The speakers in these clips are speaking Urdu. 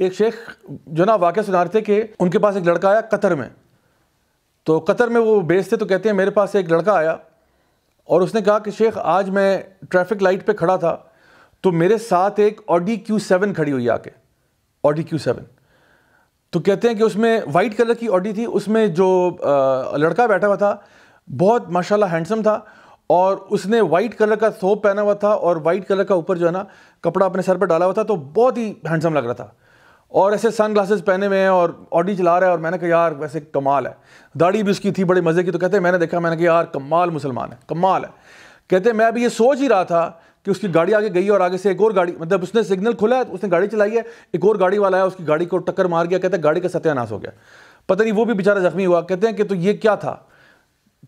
ایک شیخ جو نا واقعہ سنا رہے تھے کہ ان کے پاس ایک لڑکا آیا قطر میں، تو قطر میں وہ بیس تھے، تو کہتے ہیں میرے پاس ایک لڑکا آیا اور اس نے کہا کہ شیخ آج میں ٹریفک لائٹ پہ کھڑا تھا تو میرے ساتھ ایک آڈی Q7 کھڑی ہوئی آ کے، آڈی Q7، تو کہتے ہیں کہ اس میں وائٹ کلر کی آڈی تھی، اس میں جو لڑکا بیٹھا ہوا تھا بہت ماشاءاللہ ہینڈسم تھا، اور اس نے وائٹ کلر کا ثوب پہنا ہوا تھا اور وائٹ کلر کا اوپر جو ہے نا کپڑا اپنے سر پہ ڈالا ہوا تھا، تو بہت ہی ہینڈسم لگ رہا تھا، اور ایسے سن گلاسز پہنے ہوئے ہیں اور آڈی چلا رہا ہے، اور میں نے کہا یار ویسے کمال ہے، داڑھی بھی اس کی تھی بڑے مزے کی، تو کہتے ہیں میں نے دیکھا، میں نے کہا یار کمال مسلمان ہے، کمال ہے۔ کہتے ہیں میں ابھی یہ سوچ ہی رہا تھا کہ اس کی گاڑی آگے گئی اور آگے سے ایک اور گاڑی، مطلب اس نے سگنل کھلا ہے، اس نے گاڑی چلائی ہے، ایک اور گاڑی والا ہے، اس کی گاڑی کو ٹکر مار گیا، کہتے ہیں گاڑی کا ستیہ ناس ہو گیا، پتہ نہیں وہ بھی بیچارہ زخمی ہوا۔ کہتے ہیں کہ تو یہ کیا تھا،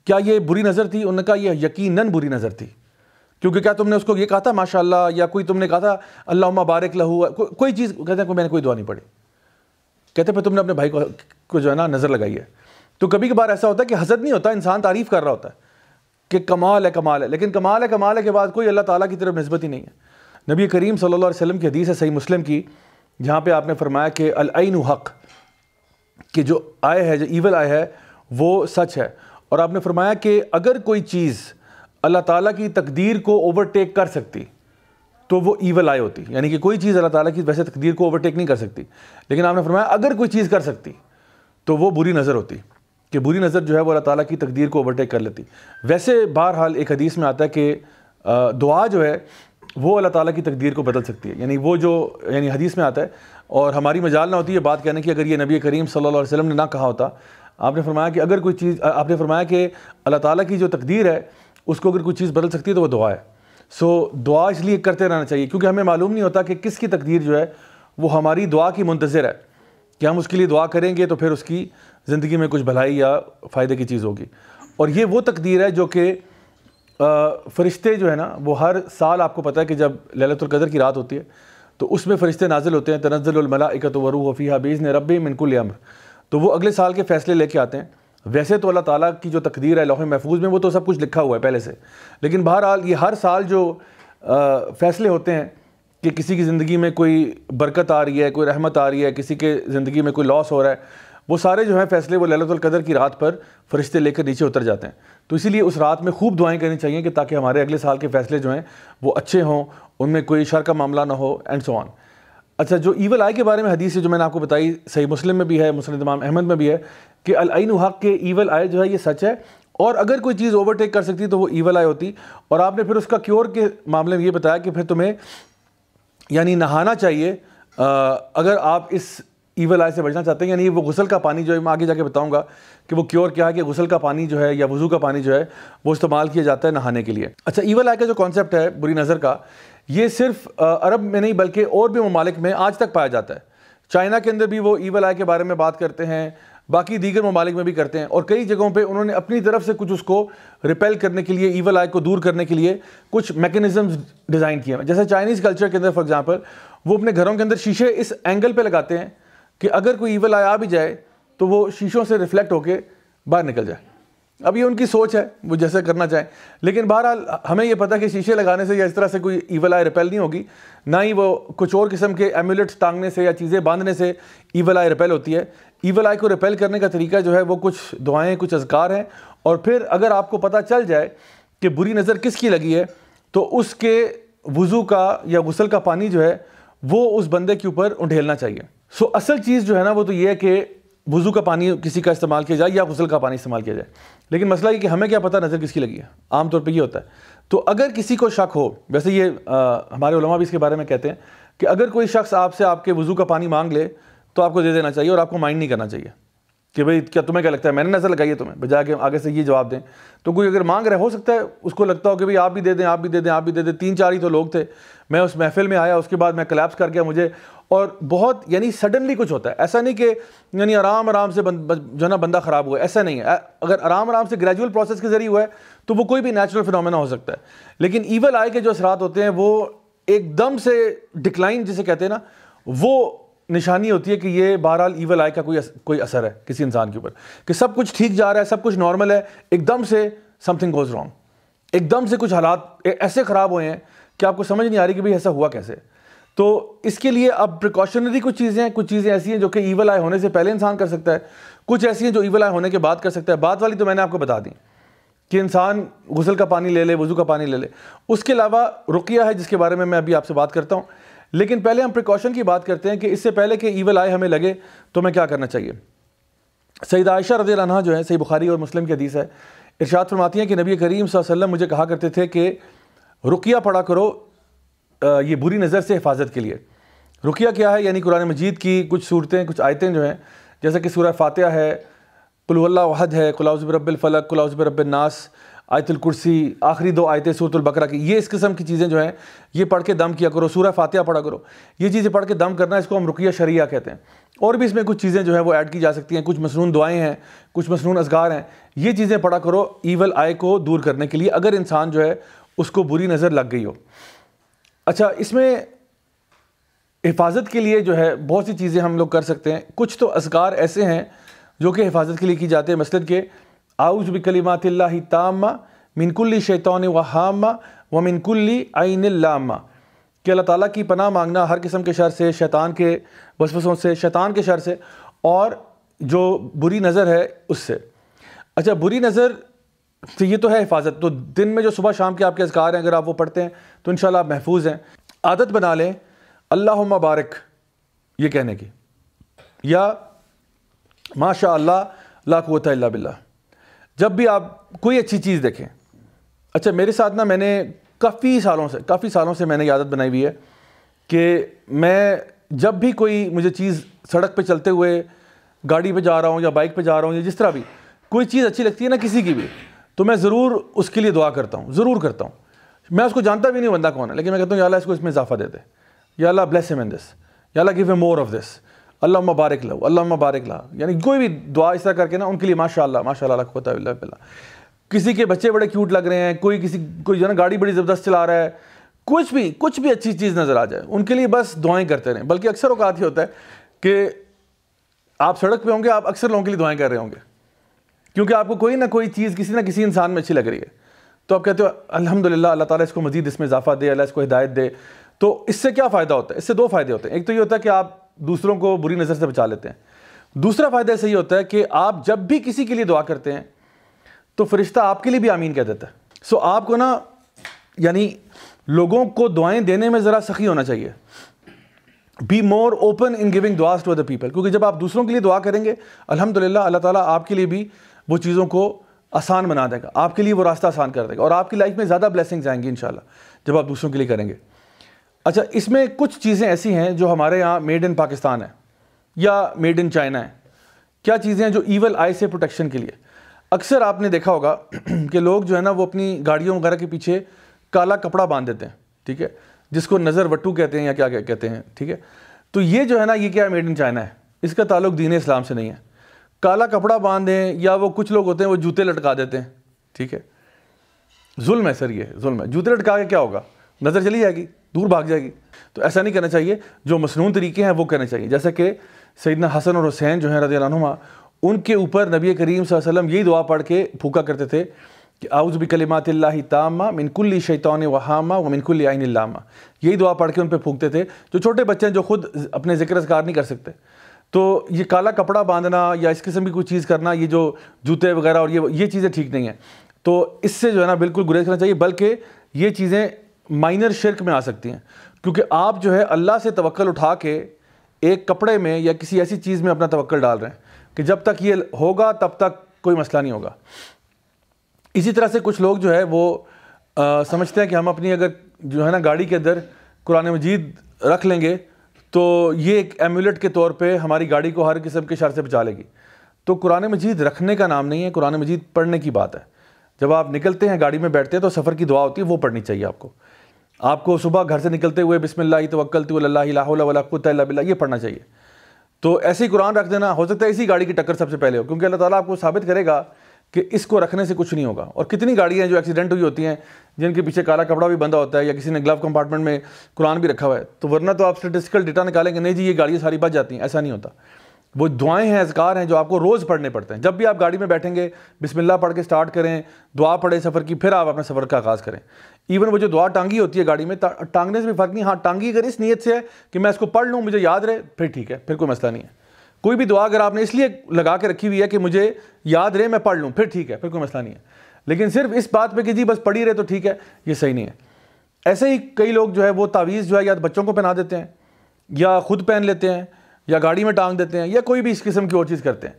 کیا یہ بری نظر تھی؟ انہوں نے کہا یہ یقیناً بری نظر تھی، کیونکہ کیا تم نے اس کو یہ کہا تھا ماشاءاللہ، یا کوئی تم نے کہا تھا اللہم بارک لہو، کوئی چیز؟ کہتے ہیں میں نے کوئی دعا نہیں پڑھی۔ کہتے ہیں پھر تم نے اپنے بھائی کو جو ہے نا نظر لگائی ہے۔ تو کبھی کبھار ایسا ہوتا ہے کہ حسد نہیں ہوتا، انسان تعریف کر رہا ہوتا ہے کہ کمال ہے کمال ہے، لیکن کمال ہے کے بعد کوئی اللہ تعالیٰ کی طرف نسبت ہی نہیں ہے۔ نبی کریم صلی اللہ علیہ وسلم کی حدیث ہے صحیح مسلم کی، جہاں پہ آپ نے فرمایا کہ العین حق، کہ جو آئے ہے، جو ایول آئے ہے وہ سچ ہے، اور آپ نے فرمایا کہ اگر کوئی چیز اللہ تعالیٰ کی تقدیر کو اوورٹیک کر سکتی تو وہ ایول آئے ہوتی، یعنی کہ کوئی چیز اللہ تعالیٰ کی ویسے تقدیر کو اوورٹیک نہیں کر سکتی، لیکن آپ نے فرمایا اگر کوئی چیز کر سکتی تو وہ بری نظر ہوتی، کہ بری نظر جو ہے وہ اللہ تعالیٰ کی تقدیر کو اوورٹیک کر لیتی۔ ویسے بہرحال ایک حدیث میں آتا ہے کہ دعا جو ہے وہ اللہ تعالیٰ کی تقدیر کو بدل سکتی ہے، یعنی وہ جو حدیث میں آتا ہے، اور ہماری مجال نہ ہوتی ہے بات کہنے کی اگر یہ نبی کریم صلی اللہ علیہ وسلم نے نہ کہا ہوتا۔ آپ نے فرمایا کہ اگر کوئی چیز، آپ نے فرمایا کہ اللہ تعالیٰ کی جو تقدیر ہے اس کو اگر کوئی چیز بدل سکتی ہے تو وہ دعا ہے۔ سو دعا اس لیے کرتے رہنا چاہیے کیونکہ ہمیں معلوم نہیں ہوتا کہ کس کی تقدیر جو ہے وہ ہماری دعا کی منتظر ہے، کہ ہم اس کے لیے دعا کریں گے تو پھر اس کی زندگی میں کچھ بھلائی یا فائدے کی چیز ہوگی۔ اور یہ وہ تقدیر ہے جو کہ فرشتے جو ہے نا وہ ہر سال، آپ کو پتہ ہے کہ جب لیلۃ القدر کی رات ہوتی ہے تو اس میں فرشتے نازل ہوتے ہیں، تنزل الملائکۃ والروح فیہا بإذن ربہم من کل امر، تو وہ اگلے سال کے فیصلے لے کے آتے ہیں۔ ویسے تو اللہ تعالیٰ کی جو تقدیر ہے لوح محفوظ میں وہ تو سب کچھ لکھا ہوا ہے پہلے سے، لیکن بہرحال یہ ہر سال جو فیصلے ہوتے ہیں کہ کسی کی زندگی میں کوئی برکت آ رہی ہے، کوئی رحمت آ رہی ہے، کسی کے زندگی میں کوئی لاس ہو رہا ہے، وہ سارے جو ہیں فیصلے وہ لیلۃ القدر کی رات پر فرشتے لے کر نیچے اتر جاتے ہیں۔ تو اسی لیے اس رات میں خوب دعائیں کرنی چاہیے کہ تاکہ ہمارے اگلے سال کے فیصلے جو ہیں وہ اچھے ہوں، ان میں کوئی شر کا معاملہ نہ ہو، اینڈ سو آن۔ اچھا، جو ایول آئی کے بارے میں حدیث ہے جو میں نے آپ کو بتائی، صحیح مسلم میں بھی ہے، مسند امام احمد میں بھی ہے، کہ العین حق کے ایول آئے جو ہے یہ سچ ہے، اور اگر کوئی چیز اوورٹیک کر سکتی تو وہ ایول آئے ہوتی۔ اور آپ نے پھر اس کا کیور کے معاملے میں یہ بتایا کہ پھر تمہیں نہانا چاہیے اگر آپ اس ایول آئے سے بچنا چاہتے ہیں، یعنی وہ غسل کا پانی جو ہے، میں آگے جا کے بتاؤں گا کہ وہ کیور کیا ہے، کہ غسل کا پانی جو ہے یا وضو کا پانی جو ہے وہ استعمال کیا جاتا ہے نہانے کے لیے۔ اچھا، ایول آئی کا جو کانسیپٹ ہے بری نظر کا، یہ صرف عرب میں نہیں بلکہ اور بھی ممالک میں آج تک پایا جاتا ہے۔ چائنا کے اندر بھی وہ ایول آئی کے بارے میں بات کرتے ہیں، باقی دیگر ممالک میں بھی کرتے ہیں، اور کئی جگہوں پہ انہوں نے اپنی طرف سے کچھ اس کو ریپیل کرنے کے لیے، ایول آئی کو دور کرنے کے لیے کچھ میکینزمز ڈیزائن کیے ہیں۔ جیسے چائنیز کلچر کے اندر فار ایگزامپل وہ اپنے گھروں کے اندر شیشے اس اینگل پہ لگاتے ہیں کہ اگر کوئی ایول آئی آ بھی جائے تو وہ شیشوں سے ریفلیکٹ ہو کے باہر نکل جائے۔ اب یہ ان کی سوچ ہے، وہ جیسے کرنا چاہیں، لیکن بہرحال ہمیں یہ پتہ کہ شیشے لگانے سے یا اس طرح سے کوئی ایول آئی ریپیل نہیں ہوگی، نہ ہی وہ کچھ اور قسم کے ایمولیٹس ٹانگنے سے یا چیزیں باندھنے سے ایول آئی ریپیل ہوتی ہے۔ ایول آئی کو ریپیل کرنے کا طریقہ جو ہے وہ کچھ دعائیں، کچھ اذکار ہیں، اور پھر اگر آپ کو پتہ چل جائے کہ بری نظر کس کی لگی ہے تو اس کے وضو کا یا غسل کا پانی جو ہے وہ اس بندے کے اوپر انڈھیلنا چاہیے۔ سو اصل چیز جو ہے نا وہ تو یہ ہے کہ وضو کا پانی کسی کا استعمال کیا جائے یا غسل کا پانی استعمال کیا جائے، لیکن مسئلہ یہ کہ ہمیں کیا پتہ نظر کس کی لگی ہے، عام طور پہ یہ ہوتا ہے۔ تو اگر کسی کو شک ہو، ویسے یہ ہمارے علماء بھی اس کے بارے میں کہتے ہیں کہ اگر کوئی شخص آپ سے آپ کے وضو کا پانی مانگ لے تو آپ کو دے دینا چاہیے، اور آپ کو مائنڈ نہیں کرنا چاہیے کہ بھئی کیا تمہیں کیا لگتا ہے میں نے نظر لگائی ہے تمہیں، بجائے کہ آگے سے یہ جواب دیں۔ تو کوئی اگر مانگ رہا ہے، ہو سکتا ہے اس کو لگتا ہو کہ بھئی آپ بھی دے دیں، آپ بھی دے دیں، آپ بھی دے دیں، 3-4 ہی تو لوگ تھے، میں اس محفل میں آیا، اس کے بعد میں کلیپس کر گیا مجھے، اور بہت سڈنلی کچھ ہوتا ہے۔ ایسا نہیں کہ آرام سے جو ہے نا بندہ خراب ہوا ہے، ایسا نہیں ہے۔ اگر آرام سے گریجول پروسیس کے ذریعے ہوا ہے تو وہ کوئی بھی نیچرل فینومینا ہو سکتا ہے، لیکن ایول آئی کے جو اثرات ہوتے ہیں وہ ایک دم سے ڈکلائن جسے کہتے ہیں نا، وہ نشانی ہوتی ہے کہ یہ بہرحال ایول آئی کا کوئی اثر ہے کسی انسان کے اوپر، کہ سب کچھ ٹھیک جا رہا ہے، سب کچھ نارمل ہے، ایک دم سے سم تھنگ گوز رانگ، ایک دم سے کچھ حالات ایسے خراب ہوئے ہیں کہ آپ کو سمجھ نہیں آ رہی کہ بھئی ایسا ہوا کیسے۔ تو اس کے لیے اب پریکاشنری کچھ چیزیں ایسی ہیں جو کہ ایول آئی ہونے سے پہلے انسان کر سکتا ہے، کچھ ایسی ہیں جو ایول آئی ہونے کے بعد کر سکتا ہے. بعد والی تو میں نے آپ کو بتا دی کہ انسان غسل کا پانی لے لے، وضو کا پانی لے لے. اس کے علاوہ رقیہ ہے جس کے بارے میں ابھی آپ سے بات کرتا ہوں. لیکن پہلے ہم پریکاشن کی بات کرتے ہیں کہ اس سے پہلے کہ ایول آئی ہمیں لگے تو ہمیں کیا کرنا چاہیے. سیدہ عائشہ رضی اللہ عنہا جو ہے، صحیح بخاری اور مسلم کی حدیث ہے، ارشاد فرماتی ہیں کہ نبی کریم صلی اللہ علیہ وسلم مجھے کہا کرتے تھے کہ رقیہ پڑھا کرو یہ بری نظر سے حفاظت کے لیے. رقیہ کیا ہے؟ یعنی قرآن مجید کی کچھ صورتیں، کچھ آیتیں جو ہیں، جیسا کہ سورہ فاتحہ ہے، قل هو اللہ احد ہے، قل اعوذ برب الفلق، قل اعوذ برب الناس، آیت الکرسی، آخری 2 آیتیں سورۃ البقرہ کی، یہ اس قسم کی چیزیں جو ہیں یہ پڑھ کے دم کیا کرو. سورہ فاتحہ پڑھا کرو. یہ چیزیں پڑھ کے دم کرنا، اس کو ہم رقیہ شرعیہ کہتے ہیں. اور بھی اس میں کچھ چیزیں جو ہیں وہ ایڈ کی جا سکتی ہیں، کچھ مسنون دعائیں ہیں، کچھ مسنون اذکار ہیں. یہ چیزیں پڑھا کرو ایول آئی کو دور کرنے کے لیے، اگر انسان جو ہے اس کو بری نظر لگ گئی ہو. اچھا، اس میں حفاظت کے لیے جو ہے بہت سی چیزیں ہم لوگ کر سکتے ہیں. کچھ تو اذکار ایسے ہیں جو کہ حفاظت کے لیے کی جاتے ہیں، مثلاً کہ اعوذ بکلمات اللہ التامہ من کل شیطان وہامہ ومن کل عین لامہ، کہ اللہ تعالیٰ کی پناہ مانگنا ہر قسم کے شر سے، شیطان کے وسوسوں سے، شیطان کے شر سے، اور جو بری نظر ہے اس سے. اچھا، بری نظر تو یہ تو ہے حفاظت. تو دن میں جو صبح شام کے آپ کے اذکار ہیں، اگر آپ وہ پڑھتے ہیں تو انشاءاللہ آپ محفوظ ہیں. عادت بنا لیں اللہم بارک یہ کہنے کی، یا ماشاء اللہ لا قوت الا باللہ، جب بھی آپ کوئی اچھی چیز دیکھیں. اچھا، میرے ساتھ میں نے کافی سالوں سے میں نے عادت بنائی ہوئی ہے کہ میں جب بھی کوئی مجھے چیز سڑک پہ چلتے ہوئے، گاڑی پہ جا رہا ہوں یا بائک پہ جا رہا ہوں، یا جس طرح بھی کوئی چیز اچھی لگتی ہے نا کسی کی بھی، تو میں ضرور اس کے لیے دعا کرتا ہوں، ضرور کرتا ہوں. میں اس کو جانتا بھی نہیں بندہ کون ہے، لیکن میں کہتا ہوں یا اللہ اس کو اس میں اضافہ دے دے، یا اللہ بلیس ہم ان دس، یا اللہ گیو ہم مور آف دس، اللہم بارک لہ، اللہم بارک لہ. یعنی کوئی بھی دعا اس طرح کر کے نا ان کے لیے ماشاء اللہ لا قوت الا باللہ. کسی کے بچے بڑے کیوٹ لگ رہے ہیں، کوئی جو ہے نا گاڑی بڑی زبردست چلا رہا ہے، کچھ بھی اچھی چیز نظر آ جائے، ان کے لیے بس دعائیں کرتے رہیں. بلکہ اکثر اوقات یہ ہوتا ہے کہ آپ سڑک پہ ہوں گے، آپ اکثر لوگوں کے لیے دعائیں کر رہے ہوں گے، کیونکہ آپ کو کوئی نہ کوئی چیز کسی نہ کسی انسان میں اچھی لگ رہی ہے، تو آپ کہتے ہو الحمدللہ اللہ تعالیٰ اس کو مزید اس میں اضافہ دے، اللہ اس کو ہدایت دے. تو اس سے کیا فائدہ ہوتا ہے؟ اس سے 2 فائدے ہوتے ہیں. ایک تو یہ ہوتا ہے کہ آپ دوسروں کو بری نظر سے بچا لیتے ہیں. دوسرا فائدہ اس سے یہ ہوتا ہے کہ آپ جب بھی کسی کے لیے دعا کرتے ہیں تو فرشتہ آپ کے لیے بھی آمین کہہ دیتا ہے. سو آپ کو نا یعنی لوگوں کو دعائیں دینے میں ذرا سخی ہونا چاہیے. Be more open in giving دعاز ٹو ادر پیپل، کیونکہ جب آپ دوسروں کے لیے دعا کریں گے الحمدللہ اللہ تعالیٰ آپ کے لیے بھی وہ چیزوں کو آسان بنا دے گا، آپ کے لیے وہ راستہ آسان کر دے گا، اور آپ کی لائف میں زیادہ بلیسنگز آئیں گی انشاءاللہ جب آپ دوسروں کے لیے کریں گے. اچھا، اس میں کچھ چیزیں ایسی ہیں جو ہمارے یہاں میڈ ان پاکستان ہے یا میڈ ان چائنا ہے. کیا چیزیں ہیں جو ایول آئی سے پروٹیکشن کے لیے؟ اکثر آپ نے دیکھا ہوگا کہ لوگ جو ہے نا وہ اپنی گاڑیوں وغیرہ کے پیچھے کالا کپڑا باندھ دیتے ہیں، ٹھیک ہے، جس کو نظر وٹو کہتے ہیں یا کیا کہتے ہیں، ٹھیک ہے. تو یہ جو ہے نا یہ کیا ہے؟ میڈ ان چائنا ہے. اس کا تعلق دین اسلام سے نہیں ہے. کالا کپڑا باندھیں، یا وہ کچھ لوگ ہوتے ہیں وہ جوتے لٹکا دیتے ہیں، ٹھیک ہے. ظلم ہے سر، یہ ظلم ہے. جوتے لٹکا کے کیا ہوگا؟ نظر چلی جائے گی، دور بھاگ جائے گی. تو ایسا نہیں کرنا چاہیے. جو مسنون طریقے ہیں وہ کرنے چاہیے، جیسا کہ سیدنا حسن اور حسین جو ہیں رضی اللہ عنہما، ان کے اوپر نبی کریم صلی اللہ علیہ وسلم یہی دعا پڑھ کے پھونکا کرتے تھے کہ اعوذ بکلمات اللہ التامہ من کل شیطان وہامہ ومن کل عین لامہ. یہی دعا پڑھ کے ان پہ پھونکتے تھے. جو چھوٹے بچے ہیں جو خود اپنے ذکر اذکار نہیں کر سکتے، تو یہ کالا کپڑا باندھنا یا اس قسم کی کوئی چیز کرنا، یہ جو جوتے وغیرہ اور یہ چیزیں ٹھیک نہیں ہیں. تو اس سے جو ہے نا بالکل گریز کرنا چاہیے. بلکہ یہ چیزیں مائنر شرک میں آ سکتی ہیں، کیونکہ آپ جو ہے اللہ سے توکل اٹھا کے ایک کپڑے میں یا کسی ایسی چیز میں اپنا توکل ڈال رہے ہیں کہ جب تک یہ ہوگا تب تک کوئی مسئلہ نہیں ہوگا. اسی طرح سے کچھ لوگ جو ہے وہ سمجھتے ہیں کہ ہم اپنی اگر جو ہے نا گاڑی کے اندر قرآن مجید رکھ لیں گے تو یہ ایک ایمولیٹ کے طور پہ ہماری گاڑی کو ہر قسم کے شر سے بچا لے گی. تو قرآن مجید رکھنے کا نام نہیں ہے، قرآن مجید پڑھنے کی بات ہے. جب آپ نکلتے ہیں گاڑی میں بیٹھتے ہیں تو سفر کی دعا ہوتی ہے، وہ پڑھنی چاہیے آپ کو. آپ کو صبح گھر سے نکلتے ہوئے بسم اللہ توکلت علی اللہ لا حول ولا قوۃ الا باللہ یہ پڑھنا چاہیے. تو ایسے ہی قرآن رکھ دینا، ہو سکتا ہے اسی گاڑی کی ٹکر سب سے پہلے ہو، کیونکہ اللہ تعالیٰ آپ کو ثابت کرے گا کہ اس کو رکھنے سے کچھ نہیں ہوگا. اور کتنی گاڑیاں جو ایکسیڈنٹ ہوئی ہوتی ہیں جن کے پیچھے کالا کپڑا بھی بندھا ہوتا ہے یا کسی نے گلو کمپارٹمنٹ میں قرآن بھی رکھا ہوا ہے. تو ورنہ تو آپ اسٹیٹسٹیکل ڈیٹا نکالیں گے نہیں جی یہ گاڑیاں ساری بچ جاتی ہیں، ایسا نہیں ہوتا. وہ دعائیں ہیں، اذکار ہیں جو آپ کو روز پڑھنے پڑتے ہیں. جب بھی آپ گاڑی میں بیٹھیں گے بسم اللہ پڑھ کے سٹارٹ کریں، دعا پڑھیں سفر کی، پھر آپ اپنے سفر کا آغاز کریں. ایون وہ جو دعا ٹانگی ہوتی ہے گاڑی میں، ٹانگنے سے بھی فرق نہیں. ہاں ٹانگی اگر اس نیت سے ہے کہ میں اس کو پڑھ لوں مجھے یاد رہے، پھر ٹھیک ہے، پھر کوئی مسئلہ نہیں ہے. کوئی بھی دعا اگر آپ نے اس لیے لگا کے رکھی ہوئی ہے کہ مجھے یاد رہے میں پڑھ لوں، پھر ٹھیک ہے، پھر کوئی مسئلہ نہیں ہے. لیکن صرف اس بات پہ کہ جی بس پڑھی رہے تو ٹھیک ہے، یہ صحیح نہیں ہے. ایسے ہی کئی لوگ جو ہے وہ تعویذ جو ہے یا بچوں کو پہنا دیتے ہیں، یا خود پہن لیتے ہیں، یا گاڑی میں ٹانگ دیتے ہیں، یا کوئی بھی اس قسم کی اور چیز کرتے ہیں.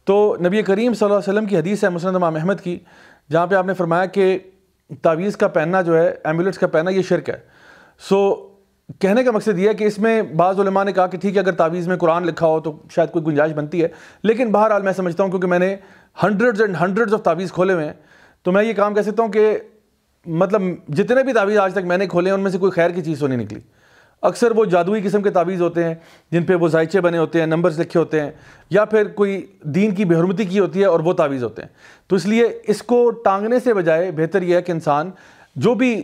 تو نبی کریم صلی اللہ علیہ وسلم کی حدیث ہے مسند امام احمد کی، جہاں پہ آپ نے فرمایا کہ تعویذ کا پہننا جو ہے، ایمولیٹس کا پہننا، یہ شرک ہے. کہنے کا مقصد یہ ہے کہ اس میں بعض علماء نے کہا کہ ٹھیک ہے اگر تعویذ میں قرآن لکھا ہو تو شاید کوئی گنجائش بنتی ہے، لیکن بہرحال میں سمجھتا ہوں کیونکہ میں نے ہنڈریڈز اینڈ ہنڈریڈز آف تعویذ کھولے ہوئے ہیں، تو میں یہ کام کہہ سکتا ہوں کہ مطلب جتنے بھی تعویذ آج تک میں نے کھولے ہیں ان میں سے کوئی خیر کی چیز تو نہیں نکلی. اکثر وہ جادوئی قسم کے تعویذ ہوتے ہیں جن پہ وہ زائچے بنے ہوتے ہیں، نمبرز لکھے ہوتے ہیں، یا پھر کوئی دین کی بے حرمتی کی ہوتی ہے اور وہ تعویذ ہوتے ہیں. تو اس لیے اس کو ٹانگنے سے بجائے بہتر یہ ہے کہ انسان جو بھی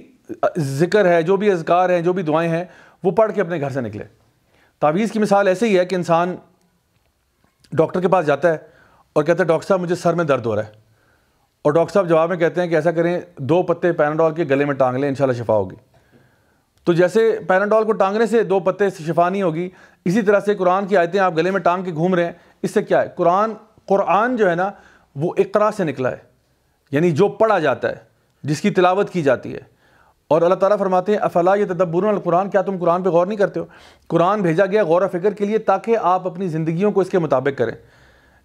ذکر ہے، جو بھی اذکار ہیں، جو بھی دعائیں ہیں، وہ پڑھ کے اپنے گھر سے نکلے. تعویذ کی مثال ایسے ہی ہے کہ انسان ڈاکٹر کے پاس جاتا ہے اور کہتا ہے ڈاکٹر صاحب مجھے سر میں درد ہو رہا ہے، اور ڈاکٹر صاحب جواب میں کہتے ہیں کہ ایسا کریں 2 پتے پیناڈول کے گلے میں ٹانگ لیں، انشاءاللہ شفا ہوگی. تو جیسے پیناڈول کو ٹانگنے سے 2 پتے سے شفا نہیں ہوگی، اسی طرح سے قرآن کی آیتیں آپ گلے میں ٹانگ کے گھوم رہے ہیں، اس سے کیا ہے؟ قرآن جو ہے نا وہ اقرا سے نکلا ہے، یعنی جو پڑھا جاتا ہے، جس کی تلاوت کی جاتی ہے. اور اللہ تعالیٰ فرماتے ہیں افلا یتدبرون القرآن، کیا تم قرآن پہ غور نہیں کرتے ہو؟ قرآن بھیجا گیا غور و فکر کے لیے تاکہ آپ اپنی زندگیوں کو اس کے مطابق کریں.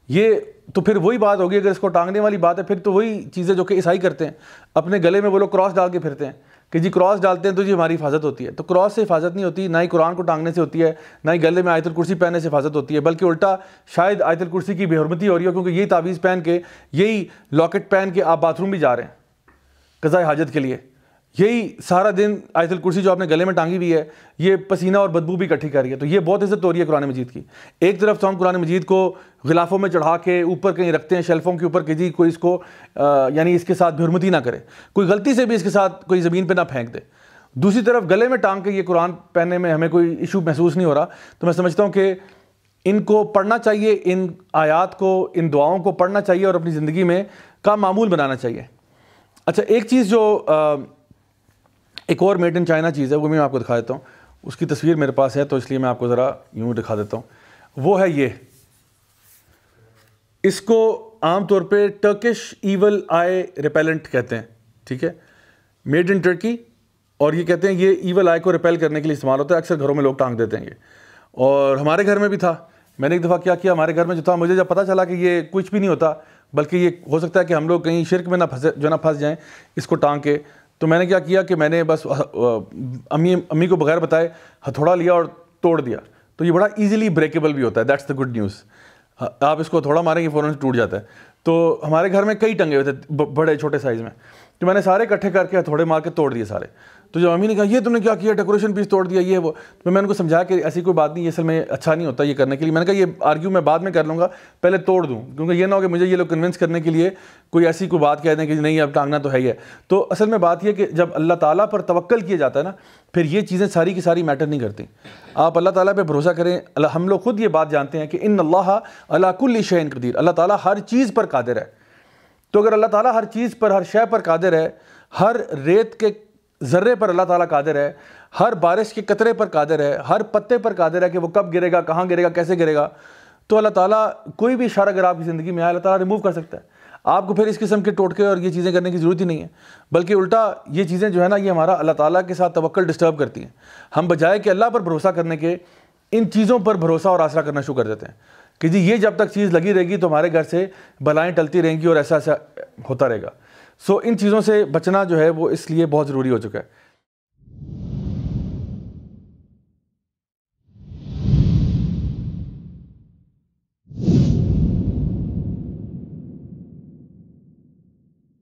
یہ تو پھر وہی بات ہوگی، اگر اس کو ٹانگنے والی بات ہے پھر تو وہی چیزیں جو کہ عیسائی کرتے ہیں، اپنے گلے میں وہ لوگ کراس ڈال کے پھرتے ہیں کہ جی کراس ڈالتے ہیں تو جی ہماری حفاظت ہوتی ہے. تو کراس سے حفاظت نہیں ہوتی، نہ ہی قرآن کو ٹانگنے سے ہوتی ہے، نہ ہی گلے میں آیت الکرسی پہننے سے حفاظت ہوتی ہے، بلکہ الٹا شاید آیت الکرسی کی بے حرمتی ہو رہی ہے، کیونکہ یہی تعویذ پہن کے، یہی لاکٹ پہن کے آپ باتھ روم بھی جا رہے ہیں قضاء حاجت کے لیے. یہی سارا دن آیت الکرسی جو آپ نے گلے میں ٹانگی ہوئی ہے، یہ پسینہ اور بدبو بھی اکٹھی کر رہی ہے. تو یہ بہت عزت ہو رہی ہے قرآن مجید کی. ایک طرف تو ہم قرآن مجید کو غلافوں میں چڑھا کے اوپر کہیں رکھتے ہیں شیلفوں کے اوپر کہ جی کوئی اس کو یعنی اس کے ساتھ بے حرمتی نہ کرے، کوئی غلطی سے بھی اس کے ساتھ کوئی زمین پہ نہ پھینک دے. دوسری طرف گلے میں ٹانگ کے یہ قرآن پہننے میں ہمیں کوئی ایشو محسوس نہیں ہو رہا. تو میں سمجھتا ہوں کہ ان کو پڑھنا چاہیے، ان آیات کو، ان دعاؤں کو پڑھنا چاہیے اور اپنی زندگی میں کا معمول بنانا چاہیے. اچھا ایک چیز جو ایک اور میڈ ان چائنا چیز ہے، وہ میں آپ کو دکھا دیتا ہوں. اس کی تصویر میرے پاس ہے تو اس لیے میں آپ کو ذرا یوں دکھا دیتا ہوں. وہ ہے یہ، اس کو عام طور پہ ٹرکش ایول آئی ریپیلنٹ کہتے ہیں، ٹھیک ہے، میڈ ان ٹرکی. اور یہ کہتے ہیں یہ ایول آئی کو ریپیل کرنے کے لیے استعمال ہوتا ہے. اکثر گھروں میں لوگ ٹانگ دیتے ہیں یہ، اور ہمارے گھر میں بھی تھا. میں نے ایک دفعہ کیا ہمارے گھر میں جو تھا، مجھے جب پتہ چلا کہ یہ کچھ بھی نہیں ہوتا بلکہ یہ ہو سکتا ہے کہ ہم لوگ کہیں شرک میں نہ پھنس جائیں اس کو ٹانگ کے، تو میں نے کیا کہ میں نے بس امی کو بغیر بتائے ہتھوڑا لیا اور توڑ دیا. تو یہ بڑا ایزیلی بریکیبل بھی ہوتا ہے، دیٹس دا گڈ نیوز. آپ اس کو تھوڑا ماریں گے فوراً ٹوٹ جاتا ہے. تو ہمارے گھر میں کئی ٹنگے ہوئے تھے بڑے چھوٹے سائز میں، تو میں نے سارے اکٹھے کر کے ہتھوڑے مار کے توڑ دیے سارے. تو جب امی نے کہا یہ تم نے کیا کیا، ڈیکوریشن پیس توڑ دیا یہ وہ، تو میں نے ان کو سمجھایا کہ ایسی کوئی بات نہیں، یہ اصل میں اچھا نہیں ہوتا یہ کرنے کے لیے. میں نے کہا یہ آرگیو میں بعد میں کر لوں گا، پہلے توڑ دوں، کیونکہ یہ نہ ہو کہ مجھے یہ لوگ کنونس کرنے کے لیے کوئی ایسی کوئی بات کہہ دیں کہ نہیں اب ٹانگنا تو ہے ہی ہے. تو اصل میں بات یہ کہ جب اللہ تعالیٰ پر توکل کیا جاتا ہے نا، پھر یہ چیزیں ساری کی ساری میٹر نہیں کرتی. آپ اللہ تعالیٰ پہ بھروسہ کریں. ہم لوگ خود یہ بات جانتے ہیں کہ ان اللہ علی کل شیء قدیر، اللہ تعالیٰ ہر چیز پر قادر ہے. تو اگر اللہ تعالیٰ ہر چیز پر، ہر شے پر قادر ہے، ہر ریت کے ذرے پر اللہ تعالیٰ قادر ہے، ہر بارش کے قطرے پر قادر ہے، ہر پتے پر قادر ہے کہ وہ کب گرے گا، کہاں گرے گا، کیسے گرے گا، تو اللہ تعالیٰ کوئی بھی اشارہ اگر آپ کی زندگی میں آئے اللہ تعالیٰ ریموو کر سکتا ہے. آپ کو پھر اس قسم کے ٹوٹکے اور یہ چیزیں کرنے کی ضرورت ہی نہیں ہے، بلکہ الٹا یہ چیزیں جو ہے نا یہ ہمارا اللہ تعالیٰ کے ساتھ توکل ڈسٹرب کرتی ہیں. ہم بجائے کہ اللہ پر بھروسہ کرنے کے ان چیزوں پر بھروسہ اور آسرا کرنا شروع کر دیتے ہیں کہ جی یہ جب تک چیز لگی رہے گی تو ہمارے گھر سے بلائیں ٹلتی رہیں گی اور ایسا ہوتا رہے گا. ان چیزوں سے بچنا جو ہے وہ اس لیے بہت ضروری ہو چکا ہے.